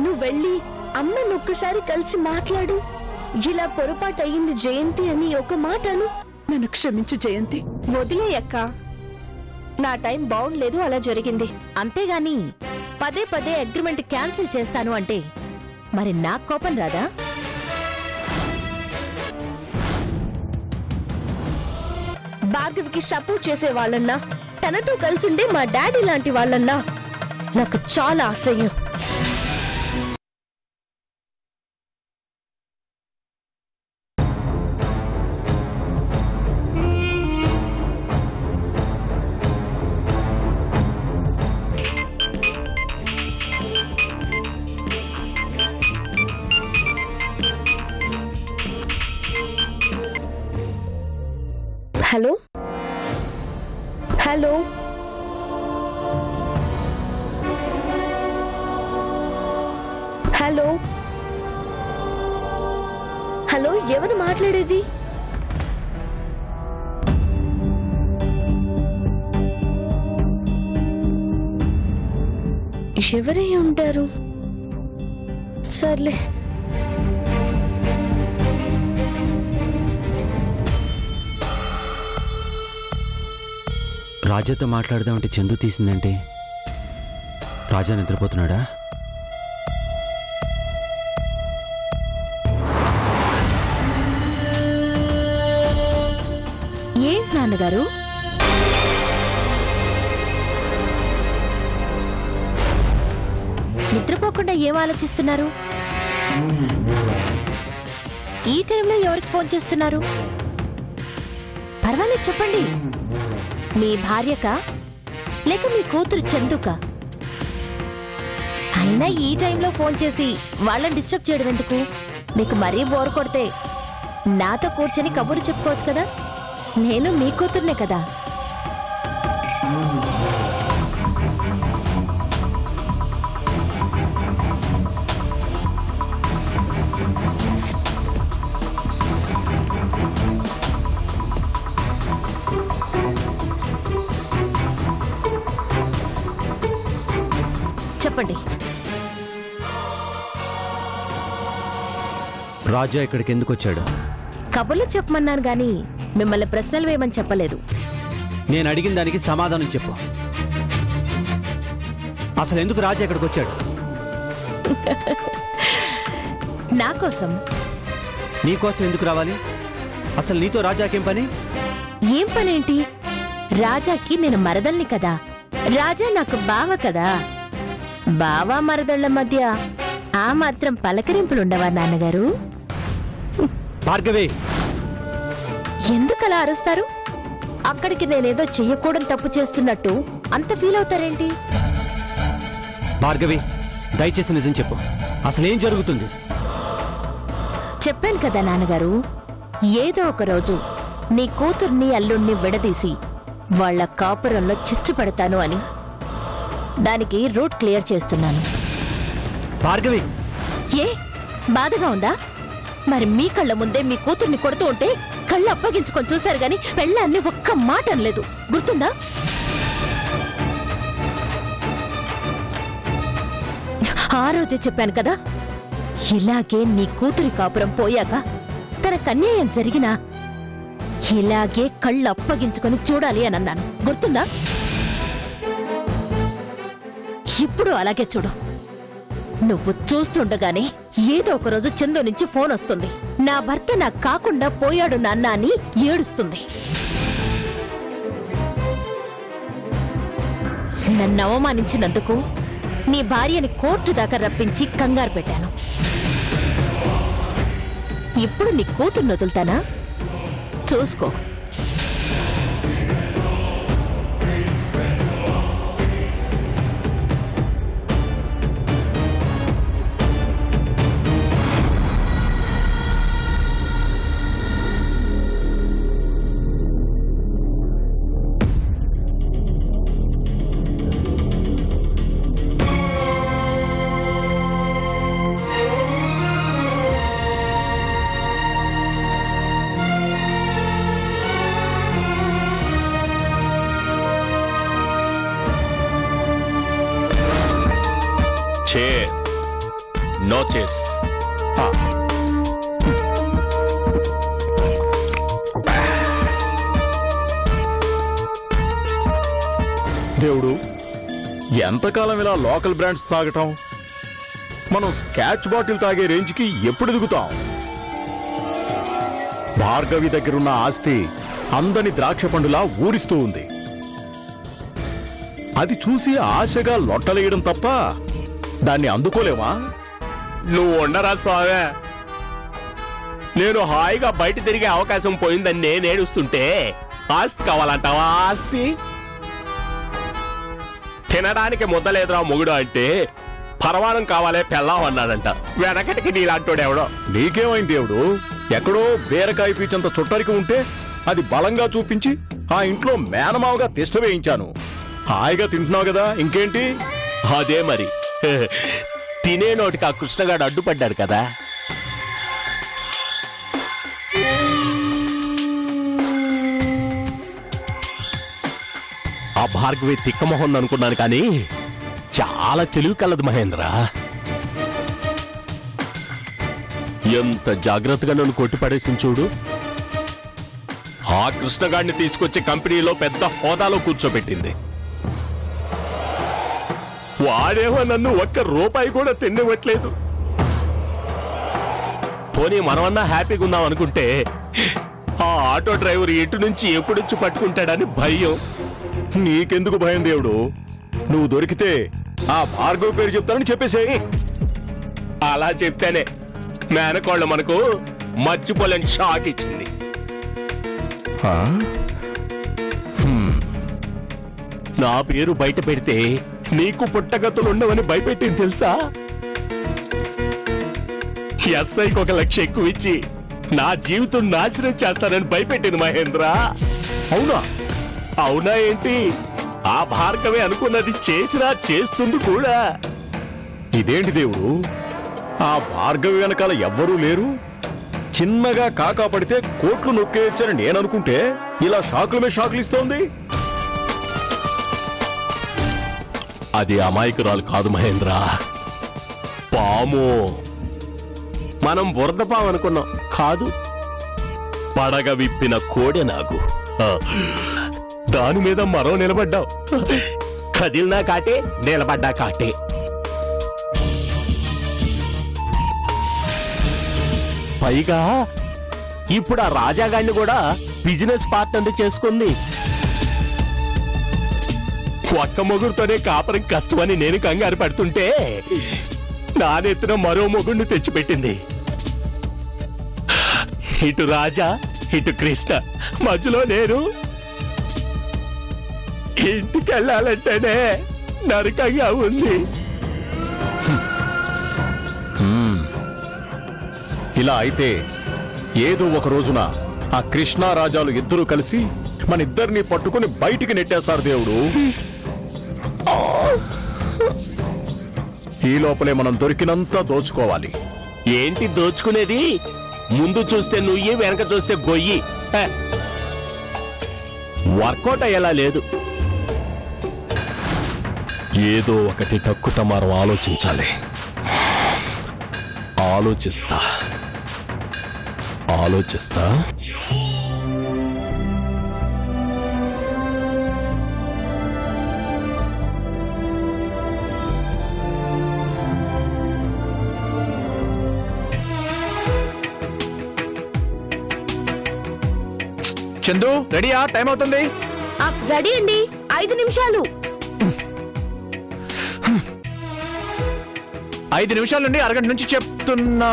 నువ్వు వెళ్ళి అమ్మని ఒక్కసారి కలిసి మాట్లాడు. ఇలా పొరపాటు అయ్యింది జయంతి అని ఒక మాటను. నన్ను క్షమించు జయంతి. వదిలేయక్క, నా టైం బాగుండలేదు, అలా జరిగింది. అంతేగాని పదే పదే అగ్రిమెంట్ క్యాన్సిల్ చేస్తాను అంటే మరి నా కోపం రాదా? భార్గవికి సపోర్ట్ చేసే వాళ్ళన్నా, తనతో కలిసుండే మా డాడీ లాంటి వాళ్ళన్నా నాకు చాలా అసహ్యం. హలో హలో హలో హలో, ఎవరు మాట్లాడేది? ఎవరై ఉంటారు? సర్లే. రాజాతో మాట్లాడదామంటే చందు తీసిందంటే రాజా నిద్రపోతున్నాడా? ఏం నాన్నగారు? నిద్రపోకుండా ఏం ఆలోచిస్తున్నారు? ఈ టైంలో ఎవరికి ఫోన్ చేస్తున్నారు? పర్వాలేదు చెప్పండి. మీ భార్యకా లేక మీ కూతురు చందుకా? అయినా ఈ టైంలో ఫోన్ చేసి వాళ్ళని డిస్టర్బ్ చేయడం ఎందుకు? మీకు మరీ బోర్ కొడితే నాతో కూర్చొని కబుర్లు చెప్పుకోవచ్చు కదా. నేను మీ కూతుర్నే కదా. చెప్పండి. రాజా ఇక్కడికి ఎందుకు వచ్చాడు? కబుర్లు చెప్పమన్నాను గాని మిమ్మల్ని ప్రశ్నలు వేయమని చెప్పలేదు. నేను అడిగిన దానికి సమాధానం చెప్పు. అసలు ఎందుకు రాజా ఇక్కడికి వచ్చాడు? నా కోసం. నీకోసం ఎందుకు రావాలి? అసలు నీతో రాజాకేం పని? ఏం పనేంటి? రాజాకి నేను మరదల్ని కదా. రాజా నాకు బావ కదా. బావా మరదళ్ల మధ్య ఆ మాత్రం పలకరింపులుండవా నాన్నగారు? భార్గవి, ఎందుకలా అరుస్తారు? అక్కడికి నేనేదో చెయ్యకూడని తప్పు చేస్తున్నట్టు అంత ఫీల్ అవుతారేంటి? భార్గవి, దయచేసి నిజం చెప్పు. అసలేం జరుగుతుంది? చెప్పాను కదా నాన్నగారు, ఏదో ఒక రోజు నీ కూతుర్ని అల్లుణ్ణి విడదీసి వాళ్ల కాపురంలో చిచ్చు పెడతాను అని. దానికి రూట్ క్లియర్ చేస్తున్నాను. భార్గవి, ఏ బాధగా ఉందా? మరి మీ కళ్ళ ముందే మీ కూతుర్ని కొడుతూ ఉంటే కళ్ళు అప్పగించుకొని చూశారు గాని పెళ్ళాన్ని ఒక్క మాట అనలేదు. గుర్తుందా? ఆ రోజే చెప్పాను కదా, ఇలాగే నీ కూతురి కాపురం పోయాక తన కన్యాయం జరిగినా ఇలాగే కళ్ళు అప్పగించుకొని చూడాలి అని అన్నాను. గుర్తుందా? ఇప్పుడు అలాగే చూడు. నువ్వు చూస్తుండగానే ఏదో ఒక రోజు చందు నుంచి ఫోన్ వస్తుంది. నా భర్త నాకు కాకుండా పోయాడు నాన్న అని ఏడుస్తుంది. నన్ను అవమానించినందుకు నీ భార్యని కోర్టు దాకా రప్పించి కంగారు పెట్టాను. ఇప్పుడు నీ కూతుర్ని వదులుతానా? చూసుకో. No chairs. దేవుడు, ఎంతకాలం ఇలా లోకల్ బ్రాండ్స్ తాగటం? మనం స్కాచ్ బాటిల్ తాగే రేంజ్కి ఎప్పుడు దిగుతాం? భార్గవి దగ్గరున్న ఆస్తి అందని ద్రాక్ష పండులా ఊరిస్తూ ఉంది. అది చూసి ఆశగా లొట్టలేయడం తప్ప దాన్ని అందుకోలేమా? నువ్వు ఉండరా స్వామి. నేను హాయిగా బయట తిరిగే అవకాశం పోయిందని నేను ఏడుస్తుంటే ఆస్తి కావాలంటావా? ఆస్తి తినడానికి ముద్దలేదురా మొగుడు అంటే పరవానం కావాలే పెళ్ళాం అన్నాడంట. వెనకటికి నీలాంటోడెవడో. నీకేమైంది దేవుడు? ఎక్కడో బీరకాయ పీచంత చుట్టరికి ఉంటే అది బలంగా చూపించి ఆ ఇంట్లో మేనమావగా తిష్ట వేయించాను. హాయిగా తింటున్నావు కదా, ఇంకేంటి? అదే మరి. తినే నోటికి ఆ కృష్ణగాడు అడ్డుపడ్డాడు కదా. ఆ భార్గవి తిక్కమొహం అనుకున్నాను కానీ చాలా తెలివి కలదు మహేంద్ర. ఎంత జాగ్రత్తగా నన్ను కొట్టిపడేసింది చూడు. ఆ కృష్ణగాడిని తీసుకొచ్చి కంపెనీలో పెద్ద హోదాలో కూర్చోబెట్టింది. వాడేమో నన్ను ఒక్క రూపాయి కూడా తిండివ్వట్లేదు. పోనీ మనమన్నా హ్యాపీగా ఉందాం అనుకుంటే ఆ ఆటో డ్రైవర్ ఎటు నుంచి ఎప్పుడొచ్చి పట్టుకుంటాడని భయం. నీకెందుకు భయం దేవుడు? నువ్వు దొరికితే ఆ భార్గవి పేరు చెప్తానని చెప్పేసేయ్. అలా చెప్తేనే మేనకోళ్ళు మనకు మర్చిపోలేని షాక్ ఇచ్చింది. నా పేరు బయట పెడితే నీకు పుట్టగతులుండవని భయపెట్టింది తెలుసా? ఎస్ఐకి 1 లక్ష ఎక్కువ ఇచ్చి నా జీవితం నాశనం చేస్తానని భయపెట్టింది మహేంద్ర. అవునా? అవునా ఏంటి? ఆ భార్గవి అనుకున్నది చేసినా చేస్తుంది కూడా. ఇదేంటి దేవుడు? ఆ భార్గవి వెనకాల ఎవ్వరూ లేరు. చిన్నగా కాకా పడితే కోట్లు నొక్కేయచ్చని నేననుకుంటే ఇలా షాకుల మీద షాకులు ఇస్తోంది. అది అమాయకురాలు కాదు మహేంద్ర, పాము. మనం బురద పాము అనుకున్నాం, కాదు. పడగ విప్పిన కోడె నాగు. దాని మీద మరో నిలబడ్డావు. కదిలినా కాటే, నిలబడ్డా కాటే. పైగా ఇప్పుడు ఆ రాజాగాడిని కూడా బిజినెస్ పార్ట్నర్ చేసుకుంది. ఒక్క మొగుడుతోనే కాపురం కష్టమని నేను కంగారు పడుతుంటే నా నెత్తిన మరో మొగుడిని తెచ్చిపెట్టింది. ఇటు రాజా, ఇటు కృష్ణ, మధ్యలో నేను. ఇంటికెళ్ళాలంటేనే నరకంగా ఉంది. ఇలా అయితే ఏదో ఒక రోజున ఆ కృష్ణారాజాలు ఇద్దరూ కలిసి మన ఇద్దరిని పట్టుకుని బయటికి నెట్టేస్తారు దేవుడు. ఈ లోపలే మనం దొరికినంత దోచుకోవాలి. ఏంటి దోచుకునేది? ముందు చూస్తే నుయ్యి, వెనక చూస్తే గొయ్యి. వర్కౌట్ అయ్యేలా లేదు. ఏదో ఒకటి టక్కుటమారం ఆలోచించాలి. ఆలోచిస్తా. చందు, రెడీయా? టైం అవుతుంది. రెడీ అండి, 5 నిమిషాలు. 5 నిమిషాల నుండి అరగంట నుంచి చెప్తున్నా.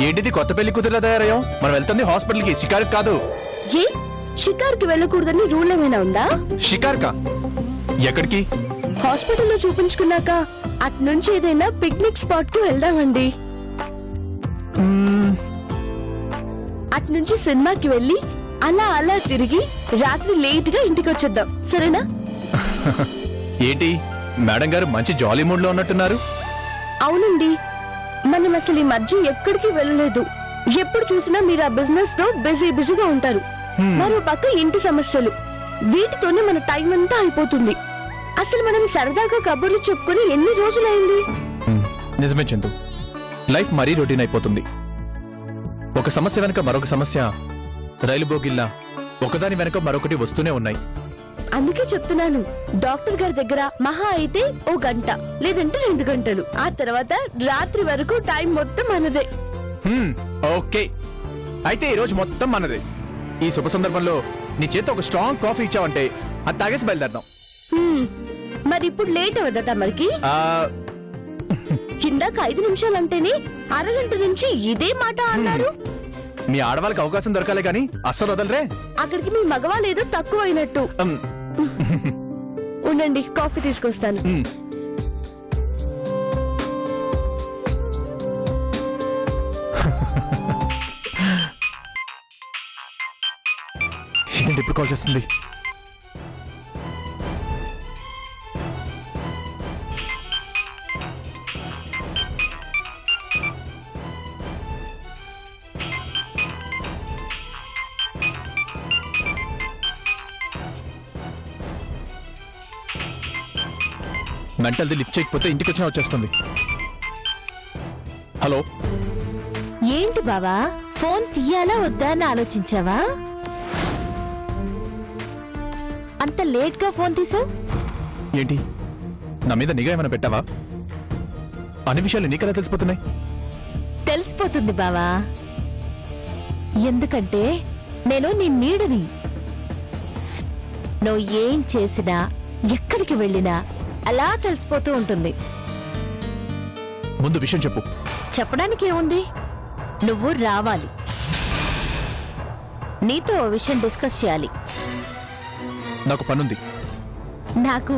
ఏంటిది కొత్త పెళ్లి కూతురులా తయారయ్యాం? మనం వెళ్తుంది హాస్పిటల్కి, షికార్కి కాదు. ఏ షికార్కి వెళ్ళకూడదని రూల్ ఏమైనా ఉందా? షికార్కా? ఎక్కడికి? హాస్పిటల్లో చూపించుకున్నాక అట్నుంచి ఏదైనా పిక్నిక్ స్పాట్ కు వెళ్దామండి. అట్నుంచి సినిమాకి వెళ్ళి అలా తిరిగి రాత్రి లేట్ గా ఇంటికి వచ్చేద్దాం, సరేనా? ఏంటి మేడం గారు మంచి జాలీ మూడ్ లో ఉన్నట్టున్నారు? అవునండి, మనం అసలు ఈ మధ్య ఎక్కడికి వెళ్ళలేదు. ఎప్పుడు చూసినా మీరు ఆ బిజినెస్ లో బిజీగా ఉంటారు. మరో పక్క ఇంటి సమస్యలు, వీటితోనే మన టైం అంతా అయిపోతుంది. అసలు మనం సరదాగా కబుర్లు చెప్పుకొని ఎన్ని రోజులైంది? నిజమే చందు, లైఫ్ మరీ రొటీన్ అయిపోతుంది. ఒక సమస్య వెనక మరొక సమస్య, రైలు బోగిల్లా ఒకదాని వెనక మరొకటి వస్తూనే ఉన్నాయి. అందుకే చెప్తున్నాను, డాక్టర్ గారి దగ్గర మహా అయితే 1 గంట లేదంటే 2 గంటలు, ఆ తర్వాత రాత్రి వరకు టైం మొత్తం మనదే. ఓకే, అయితే ఈ రోజు మొత్తం మనదే. ఈ శుభ సందర్భంలో నీ చేత ఒక స్ట్రాంగ్ కాఫీ ఇచ్చావంటే అది తాగేసి బయలుదేరదాం. మరి ఇప్పుడు లేట్ అవదా తమరికి? ఇందాక 5 నిమిషాలంటేనే అరగంట నుంచి ఇదే మాట అన్నారు. మీ ఆడవాళ్ళకి అవకాశం దొరకాలి కానీ అస్సలు వదలరే. అక్కడికి మీ మగవాళ్ళు ఏదో తక్కువ అయినట్టు. ఉండండి, కాఫీ తీసుకొస్తాను. ఏంటి ఇప్పుడు కాల్ చేస్తుంది? మెంటల్ది లిఫ్ట్ చేయకపోతే ఇంటికి వచ్చినా వచ్చేస్తుంది. హలో, ఏంటి బావా, ఫోన్ తీయాలా వద్దా అని ఆలోచించావా? అంత లేట్ గా ఫోన్ తీసావు? ఏంటి నా మీద నిఘా ఏమైనా పెట్టావా? అన్ని విషయాలు నీకెలా తెలిసిపోతున్నాయి? తెలిసిపోతుంది బావా, ఎందుకంటే నేను నీ నీడని. నువ్వు ఏం చేసినా ఎక్కడికి వెళ్ళినా అలా తెలిసిపోతూ ఉంటుంది. ముందు విషయం చెప్పు. చెప్పడానికి ఏముంది, నువ్వు రావాలి, నీతో ఓ విషయం డిస్కస్ చేయాలి. నాకు పనుంది. నాకు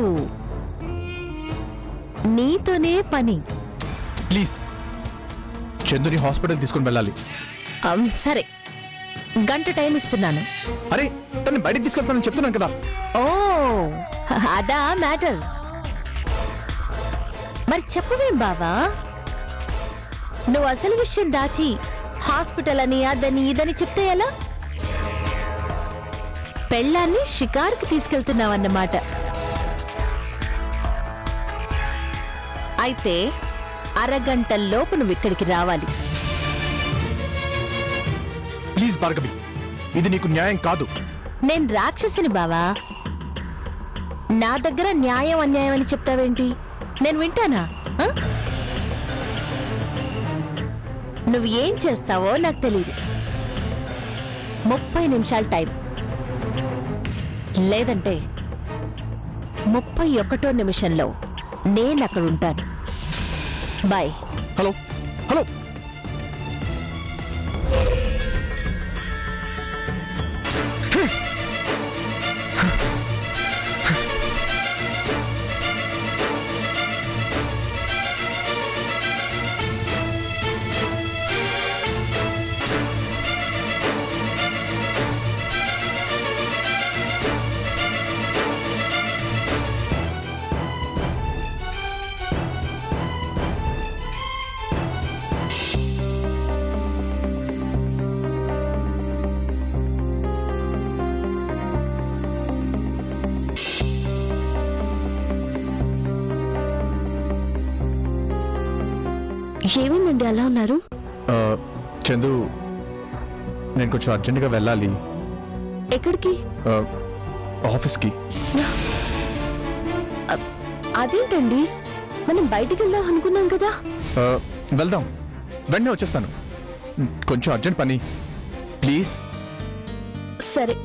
నీతోనే పని. ప్లీజ్, చందుని హాస్పిటల్ తీసుకుని వెళ్ళాలి. సరే, గంట టైం ఇస్తున్నాను. అరే, తను బయటికి తీసుకెళ్తానని చెప్తున్నాను కదా. ఓ, అదా మ్యాటర్. మరి చెప్పవేం బావా, నువ్వు అసలు విషయం దాచి హాస్పిటల్ అని అదని ఇదని చెప్తే ఎలా? పెళ్ళాన్ని షికార్కి తీసుకెళ్తున్నావన్నమాట. అయితే అరగంటల్లోపు నువ్వు ఇక్కడికి రావాలి. ప్లీజ్ భార్గవి, ఇది నీకు న్యాయం కాదు. నేను రాక్షసిని బావా, నా దగ్గర న్యాయం అన్యాయం అని చెప్తావేంటి? నేను వింటానా? నువ్వు ఏం చేస్తావో నాకు తెలియదు. 30 నిమిషాల టైం, లేదంటే 31వ నిమిషంలో నేను అక్కడ ఉంటాను. బాయ్. హలో హలో, ఏమైందండి అలా ఉన్నారు? చందు, నేను కొంచెం అర్జెంటుగా వెళ్ళాలి. ఎక్కడికి? ఆఫీస్కి. అదేంటండి, మనం బయటికి వెళ్దాం అనుకున్నాం కదా. వెళ్దాం, వెంటనే వచ్చేస్తాను. కొంచెం అర్జెంట్ పని, ప్లీజ్. సరే,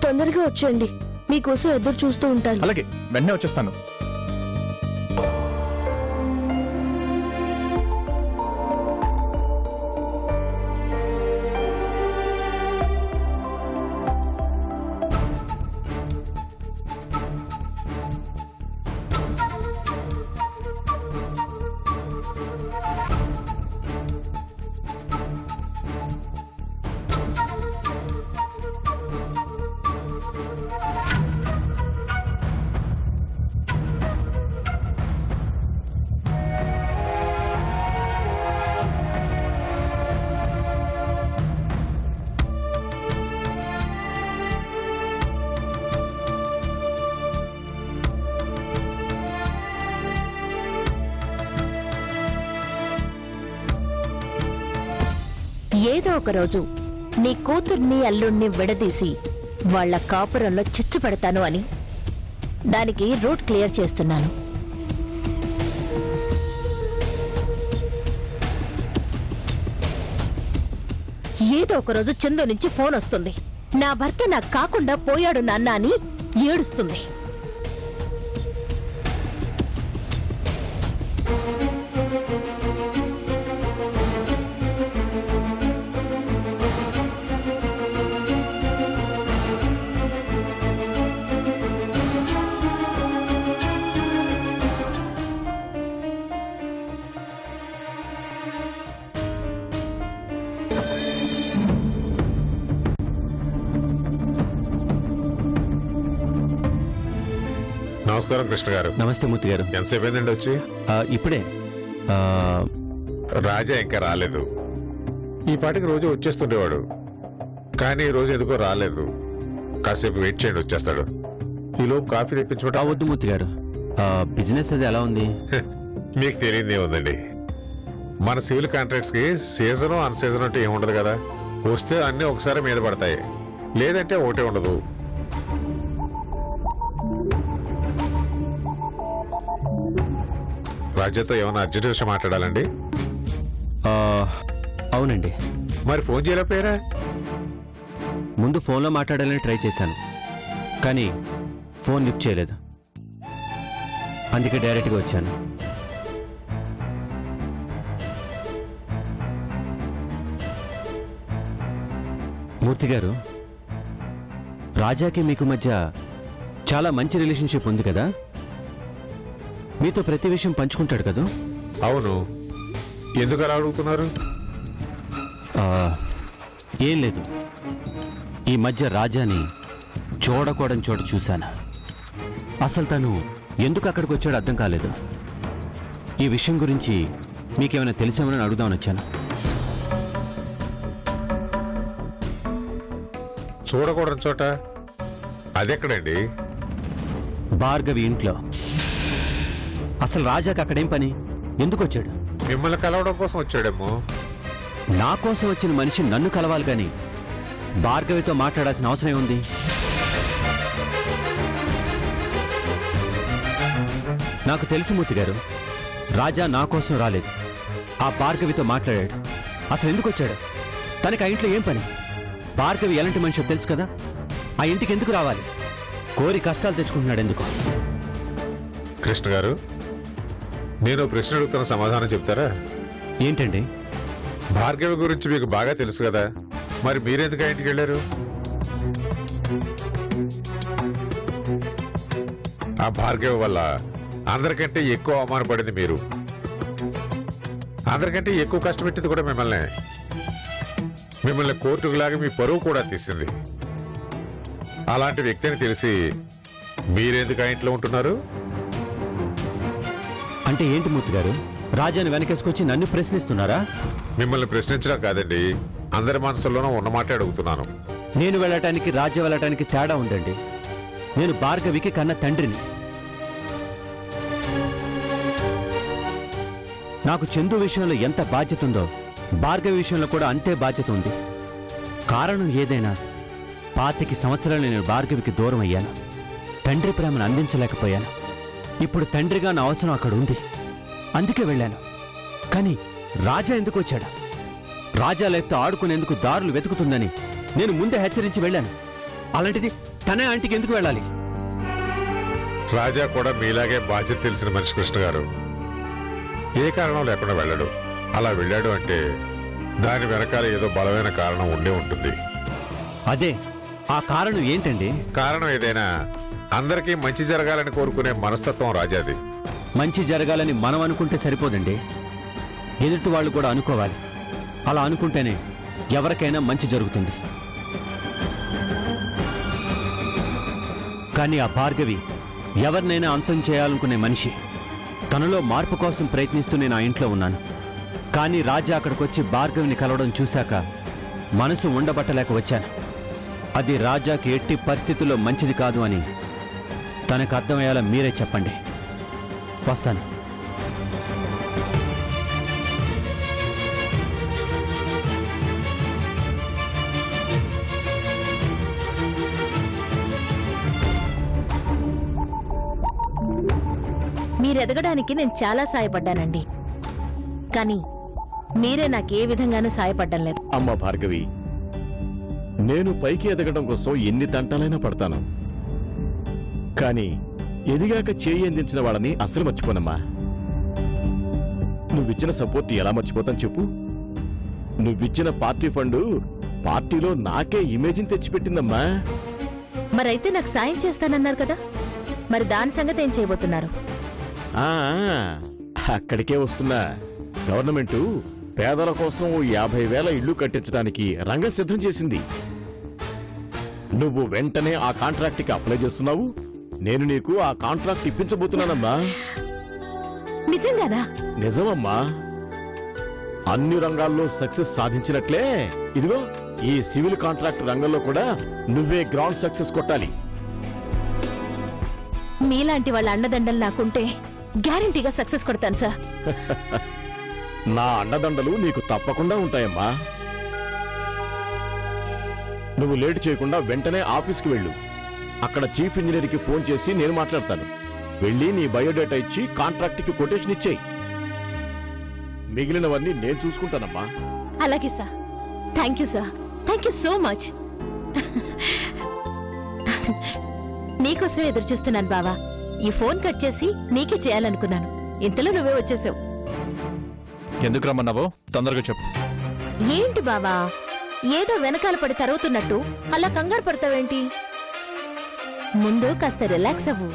తొందరగా వచ్చేయండి, మీకోసం ఎదురు చూస్తూ ఉంటాను. అలాగే, వెంటనే వచ్చేస్తాను. ఏదో ఒక రోజు నీ కూతుర్ని అల్లుణ్ణి విడదీసి వాళ్ళ కాపురంలో చిచ్చు పెడతాను అని దానికి రూట్ క్లియర్ చేస్తున్నాను. ఏదో ఒక రోజు చందు నుంచి ఫోన్ వస్తుంది. నా భర్త నాకు కాకుండా పోయాడు నాన్న అని ఏడుస్తుంది. నమస్కారం కృష్ణ గారు. నమస్తే మూర్తి గారు. ఎంతసేపు అయిందండి వచ్చి? ఇప్పుడే. రాజా ఇంకా రాలేదు. ఈ పాటికి రోజు వచ్చేస్తుండేవాడు, కానీ ఈ రోజు ఎందుకో రాలేదు. కాసేపు వెయిట్ చేయండి, వచ్చేస్తాడు. ఈలోపు కాఫీ తెప్పించబట్ట. వద్దు మూర్తి గారు, బిజినెస్ అది ఎలా ఉంది? మీకు తెలియదే ఉందండి. మన సివిల్ కాంట్రాక్ట్స్ కి సీజను అన్ సీజన్ అంటే ఏముండదు కదా. వస్తే అన్ని ఒకసారి మీద పడతాయి, లేదంటే ఒకటే ఉండదు. రాజాతో ఏమైనా అర్జెంట్ విషయం మాట్లాడాలండి? అవునండి. మరి ఫోన్ చేయలేకపోయారా? ముందు ఫోన్లో మాట్లాడాలని ట్రై చేశాను, కానీ ఫోన్ లిఫ్ట్ చేయలేదు. అందుకే డైరెక్ట్గా వచ్చాను. మూర్తి గారు, రాజాకి మీకు మధ్య చాలా మంచి రిలేషన్షిప్ ఉంది కదా? మీతో ప్రతి విషయం పంచుకుంటాడు కదా? అవును. ఎందుకు అలా అడుగుతున్నారు? ఏం లేదు, ఈ మధ్య రాజాని చూడకూడని చోట చూశాను. అసలు తను ఎందుకు అక్కడికి వచ్చాడో అర్థం కాలేదు. ఈ విషయం గురించి మీకేమైనా తెలిసామని అడుగుదామని వచ్చాను. చూడకూడని చోట అదెక్కడండి? భార్గవి ఇంట్లో. అసలు రాజాకి అక్కడేం పని? ఎందుకు వచ్చాడు? మిమ్మల్ని కలవడం కోసం వచ్చాడేమో. నా కోసం వచ్చిన మనిషి నన్ను కలవాలి కానీ భార్గవితో మాట్లాడాల్సిన అవసరం ఏముంది? నాకు తెలుసు మూర్తి గారు, రాజా నా కోసం రాలేదు, ఆ భార్గవితో మాట్లాడాడు. అసలు ఎందుకు వచ్చాడు? తనకి ఆ ఇంట్లో ఏం పని? భార్గవి ఎలాంటి మనిషో తెలుసు కదా. ఆ ఇంటికి ఎందుకు రావాలి? కోరి కష్టాలు తెచ్చుకుంటున్నాడు ఎందుకు? కృష్ణ గారు, నేను ప్రశ్న అడుగుతున్న సమాధానం చెప్తారా? ఏంటండి? భార్గవి గురించి మీకు బాగా తెలుసు కదా, మరి మీరెందుకు ఆ ఇంటికి వెళ్ళారు? ఆ భార్గవి వల్ల అందరికంటే ఎక్కువ అవమానపడింది మీరు. అందరికంటే ఎక్కువ కష్టపెట్టింది కూడా మిమ్మల్ని. మిమ్మల్ని కోర్టుకు లాగా మీ పరువు కూడా తీసింది. అలాంటి వ్యక్తిని తెలిసి మీరెందుకు ఆ ఇంట్లో ఉంటున్నారు? అంటే ఏంటి మూర్తి గారు, రాజాని వెనకేసుకొచ్చి నన్ను ప్రశ్నిస్తున్నారా? మిమ్మల్ని ప్రశ్నించడం కాదండి, అందరి మనసుల్లోనూ ఉన్నమాట అడుగుతున్నాను. నేను వెళ్ళటానికి రాజా వెళ్ళటానికి తేడా ఉందండి. నేను భార్గవికి కన్న తండ్రిని. నాకు చందు విషయంలో ఎంత బాధ్యత ఉందో భార్గవి విషయంలో కూడా అంతే బాధ్యత ఉంది. కారణం ఏదైనా 25 సంవత్సరాలు నేను భార్గవికి దూరం అయ్యాను. తండ్రి ప్రేమను అందించలేకపోయాను. ఇప్పుడు తండ్రిగా నా అవసరం అక్కడ ఉంది, అందుకే వెళ్ళాను. కానీ రాజా ఎందుకు వచ్చాడు? రాజా లైఫ్తో ఆడుకునేందుకు దారులు వెతుకుతుందని నేను ముందే హెచ్చరించి వెళ్ళాను. అలాంటిది తనే ఆంటీకి ఎందుకు వెళ్ళాలి? రాజా కూడా మీలాగే బాధ్యత తెలిసిన మనిషి కృష్ణ గారు. ఏ కారణం లేకుండా వెళ్ళడు. అలా వెళ్ళాడు అంటే దాని వెనకాల ఏదో బలమైన కారణం ఉండే ఉంటుంది. అదే ఆ కారణం ఏంటండి? కారణం ఏదైనా అందరికీ మంచి జరగాలని కోరుకునే మనస్తత్వం రాజాది. మంచి జరగాలని మనం అనుకుంటే సరిపోదండి, ఎదుటి వాళ్ళు కూడా అనుకోవాలి. అలా అనుకుంటేనే ఎవరికైనా మంచి జరుగుతుంది. కానీ ఆ భార్గవి ఎవరినైనా అంతం చేయాలనుకునే మనిషి. తనలో మార్పు కోసం ప్రయత్నిస్తూ నేను ఆ ఇంట్లో ఉన్నాను. కానీ రాజా అక్కడికొచ్చి భార్గవిని కలవడం చూశాక మనసు ఉండబట్టలేక వచ్చాను. అది రాజాకి ఎట్టి పరిస్థితుల్లో మంచిది కాదు అని తనకు అర్థమయ్యేలా మీరే చెప్పండి. వస్తాను. ఎదగడానికి నేను చాలా సాయపడ్డానండి. కానీ మీరే నాకే విధంగానూ సాయపడ్డం లేదు. అమ్మ భార్గవి, నేను పైకి ఎదగడం కోసం ఎన్ని తంటాలైనా పడతాను, కానీ ఎదిగాక చేయి అందించిన వాళ్ళని అసలు మర్చిపోనమ్మా. నువ్విచ్చిన సపోర్ట్ ఎలా మర్చిపోతాను చెప్పు? నువ్విచ్చిన పార్టీ ఫండు పార్టీలో నాకే ఇమేజ్ని తెచ్చిపెట్టిందమ్మా. మరైతే నాకు సాయం చేస్తానన్నారు కదా, మరి దాని సంగతి ఏం చేయబోతున్నారు? అక్కడికే వస్తున్నా. గవర్నమెంటు పేదల కోసం 50,000 ఇళ్లు కట్టించడానికి రంగం సిద్ధం చేసింది. నువ్వు వెంటనే ఆ కాంట్రాక్ట్కి అప్లై చేస్తున్నావు. నేను నీకు ఆ కాంట్రాక్ట్ ఇప్పించబోతున్నానమ్మా. నిజంగానా? నిజమమ్మా. అన్ని రంగాల్లో సక్సెస్ సాధించినట్లే ఇదిగో ఈ సివిల్ కాంట్రాక్ట్ రంగంలో కూడా నువ్వే గ్రౌండ్ సక్సెస్ కొట్టాలి. మీలాంటి వాళ్ళ అండదండలు నాకుంటే గ్యారంటీగా సక్సెస్ కొడతాను సార్. నా అండదండలు నీకు తప్పకుండా ఉంటాయమ్మా. నువ్వు లేట్ చేయకుండా వెంటనే ఆఫీస్కి వెళ్ళు. అక్కడ చీఫ్ ఇంజనీర్కి ఫోన్ చేసి నేను మాట్లాడతాను. వెళ్ళి నీ బయోడేటా ఇచ్చి కాంట్రాక్ట్కి కొటేషన్ ఇచ్చేయి. మిగిలినవన్నీ నేను చూసుకుంటానమ్మా. అలాగే sir. Thank you sir. Thank you so much. నీకోసమే ఎదురు చూస్తున్నాను బావా. ఈ ఫోన్ కట్ చేసి నీకే చేయాలనుకున్నాను, ఇంతలో నువ్వే వచ్చేసావు. ఎందుకు రమ్మన్నావో తొందరగా చెప్పు. ఏంటి బావా, ఏదో వెనకాల పడి తరుగుతున్నట్టు అలా కంగారు పడతావేంటి? ముందు కాస్త రిలాక్స్ అవ్వు.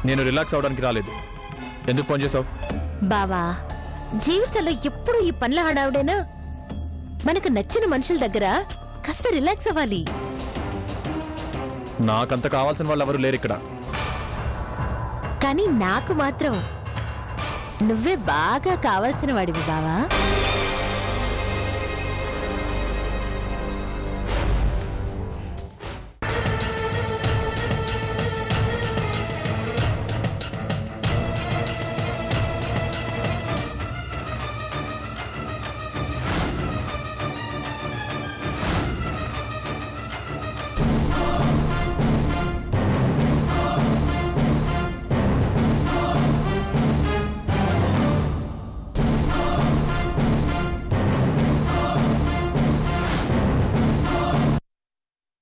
నేను రిలాక్స్ అవడానికి రాలేదు. ఎందుకు ఫోన్ చేసావు? బావా, జీవితంలో ఎప్పుడూ ఈ పనుల హడావుడేనా? మనకు నచ్చిన మనుషుల దగ్గర కాస్త రిలాక్స్ అవ్వాలి. నాకంత కావాల్సిన వాళ్ళు ఎవరు లేరు ఇక్కడ. కానీ నాకు మాత్రం నువ్వే బాగా కావాల్సిన వాడివి బావా.